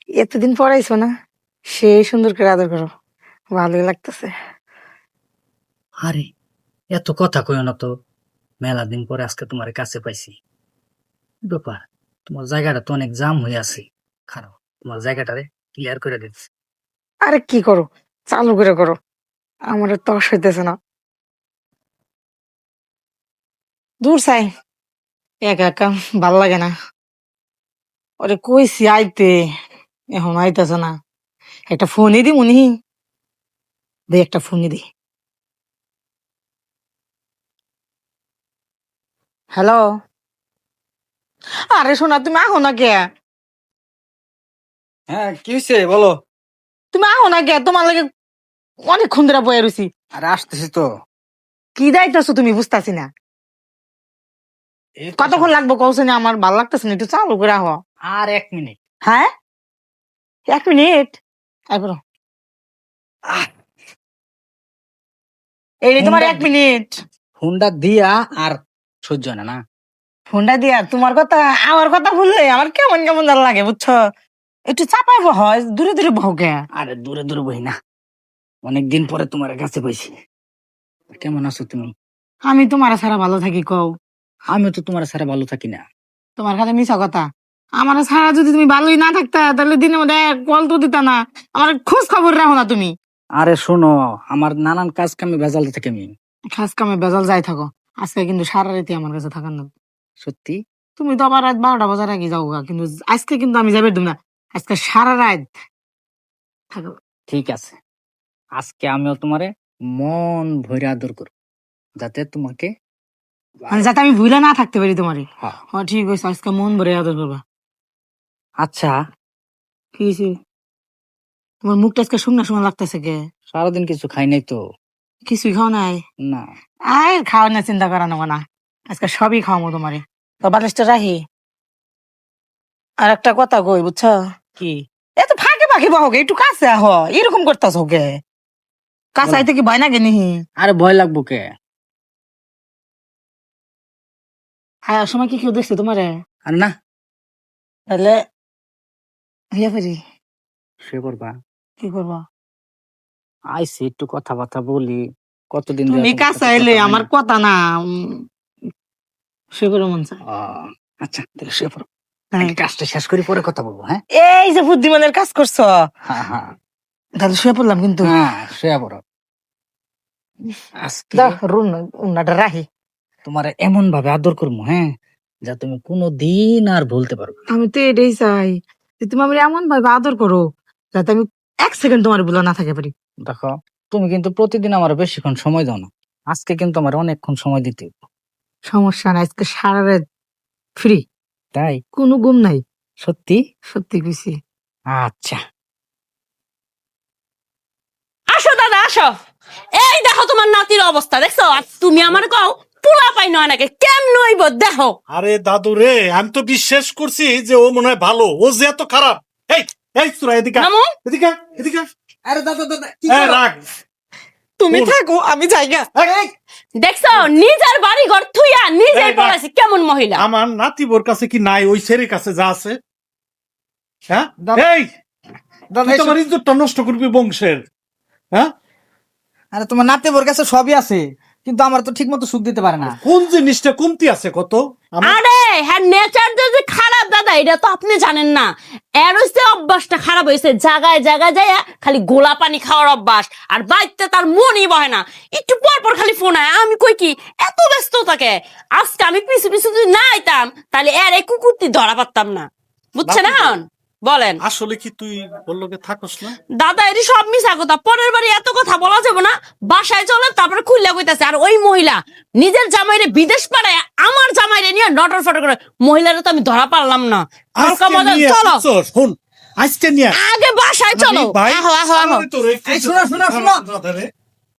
এতদিন পড়াইছো না, সেই সুন্দর করে আদর করো, ভালোই লাগতেছে। আরে এত কথা কইও না তো, মেলা দিন পরে আজকে তোমার কাছে পাইছি। কি ব্যাপার, তোমার জায়গাটা তো অনেক জাম হয়ে আছে, খারাপ তোমার জায়গাটারে ক্লিয়ার করে দিচ্ছি। আরে কি করো, চালু করে করো, আমার তস হইতেছে না। দূর চাই, একা একা ভাল লাগে না। ওরে কইছি আইতে, এখন আইতেছে না। একটা ফোনই দি মনি, দে একটা ফোনই দি। হ্যালো, আরে শোনা, তুমি আহো না কে? হ্যাঁ, কি হয়েছে বলো। তুমি আহো না কে? তোমার লাগে অনেকক্ষণ ধরে বয়ে রয়েছি। আরে আসতেছি তো। কি দাইতেছো তুমি, বুঝতেছি না। এই তো কতক্ষণ লাগবো কৌছে না, আমার ভালো লাগতেছে না, একটু চালু করে আহো। আর 1 মিনিট। হ্যাঁ, 1 মিনিট। তারপর এই যে তোমার 1 মিনিট। ফোনটা দিয়া আর সহ্য হয় না না। ফোনটা দিয়া তোমার কথা আমার কথা বললে আমার কেমন কেমন জান লাগে, বুঝছো? একটু চাপাই হয়, দূরে দূরে বহকে। আরে দূরে দূরে বই না, অনেকদিন পরে তোমার কাছে পাইছি। কেমন আছো তুমি? আমি তোমার ছাড়া ভালো থাকি কও? আমিও তো তোমার ছাড়া ভালো থাকি না। তোমার খালি মিছা কথা। আমার ছাড়া যদি তুমি ভালোই না থাকতা, তাহলে দিনের মধ্যে কল তো দিতা না, আমার খোঁজ খবর রাখো না তুমি। আরে শোনো, আমার নানান কাজ কামে ভেজাল থাকি আমি। খাস কামে বেজাল যাই থাকো, আজকে কিন্তু সারা রাতি আমার কাছে থাকার না। সত্যি? তুমি তো আবার রাত 12টা বাজার আগে যাও গা, কিন্তু আজকে কিন্তু আমি যাবে না, আজকে সারা রাত থাকো। ঠিক আছে, আজকে আমিও তোমারে মন ভরে আদর করব, যাতে তোমাকে মানে যাতে আমি ভুলে না থাকতে পারি তোমারে। হ্যাঁ। হ্যাঁ ঠিক আছে, আজকে মন ভরে আদর করবা। আচ্ছা, কি হয়েছে? তোমার মুখটা আজকে শুকনা শুকনা লাগতেছে কে? সারাদিন কিছু খাই নাই তো। কিছুই খাও নাই? না। আর খাওয়া না, চিন্তা করা নেবো না, আজকে সবই খাওয়াবো তোমারে। তো বালিশটা রাখি। আর একটা কথা কই, বুঝছো? কি? এত ফাঁকে ফাঁকে বাহকে, একটু কাছে আহ, এরকম করতেছ কে? কাছে আইতে কি ভয় না কে নিহি? আরে ভয় লাগবো কে? হ্যাঁ, সময় কি কেউ দেখছে তোমারে? আরে না। তাহলে হইয়া ফেরি সে করবা। কি করবা? আইসি একটু কথাবার্তা বলি, কতদিন ধরে তুমি তোমার কাছে সাথে আইলে কথা হয় আমার না। কথা না, সে করে মন চায়। আচ্ছা তাহলে শুয়ে পড়ো, হ্যাঁ। আগে কাজটা শেষ করি পরে কথা বলবো। হ্যাঁ এই যে বুদ্ধিমানের কাজ করছো, হ্যাঁ হ্যাঁ তাহলে শুয়ে পড়লাম কিন্তু। হ্যাঁ, শুয়ে পড়ো। আজকে রুনাটা রাখি। তোমার এমন ভাবে আদর করবো, হ্যাঁ, যা তুমি কোনোদিন আর বলতে পারবে না। আমি তো এটাই চাই যে তুমি আমার এমন ভাবে আদর করো, যাতে আমি 1 সেকেন্ড তোমার বলে না থাকে পারি। দেখো, তুমি কিন্তু প্রতিদিন আমার বেশিক্ষণ সময় দাও না, আজকে কিন্তু আমার অনেকক্ষণ সময় দিতে হবে। সমস্যা নাই, আজকে সারা রাত ফ্রি, তাই? কোনো ঘুম নাই। সত্যি? সত্যি কইছি। আচ্ছা। আসো দাদা আসো। এই দেখো তোমার নাতির অবস্থা দেখছো, আর তুমি আমার কও পোলা পাই নয় নাকি, কেমন হইব দেখো। আরে দাদু রে, আমি তো বিশ্বাস করছি যে ও মনে হয় ভালো, ও যে এত খারাপ। এই এই তোরা এদিকে আয়, নামো। এদিকে আয়, এদিকে আয়। আরে দাদা দাদা কি এই, করো? রাখ। তুমি ওর- থাকো, আমি যাইগা। এই, দেখছো নিজের বাড়ি ঘর থুইয়া নিজেই এই, পড়াইছে, কেমন মহিলা। আমার নাতিবোর কাছে কি নাই ওই ছেলের কাছে যা আছে? হ্যাঁ দাদা- এই, দাদা তুই তো এসব- আমার ইজ্জতটা নষ্ট করবি বংশের। হ্যাঁ, আরে তোমার নাতে বোর কাছে সবই আছে, কিন্তু আমার তো ঠিক মতো সুখ দিতে পারে না। কোন জিনিসটা কমতি আছে কত? আমার আরে হ্যাঁ, নেচার যে খারাপ দাদা, এটা তো আপনি জানেন না। এর হচ্ছে অভ্যাসটা খারাপ হয়েছে, জায়গায় জায়গায় যায় খালি গোলা পানি খাওয়ার অভ্যাস, আর বাড়িতে তার মনই বহে না, একটু পর পর খালি ফোন আয়। আমি কই কি এত ব্যস্ত থাকে, আজকে আমি পিছু পিছু যদি না আইতাম তাহলে এর এই কুকুরটি ধরা পারতাম না, বুঝছেন? বাপরে। এখন বলেন আসলে কি তুই ওর লগে থাকস না? দাদা, এটি সব মিশা কথা, পরের বাড়ি এত কথা বলা যাবে না। বাসায় চলে তারপরে খুললে কইতাছে, আর ওই মহিলা নিজের জামাইরে বিদেশ পাঠায় আমার জামাইরে নিয়ে নটর ফটর করে, মহিলারা তো আমি ধরা পারলাম না। হালকা আজকে মজা, নিয়ে চলো আসছস, শোন, আজকে নিয়ে আগে বাসায় চলো। আমি ভাই, আহো আহো আহো। আরে তোরে এই শোনো, শোনো, শোনো। দাদা রে,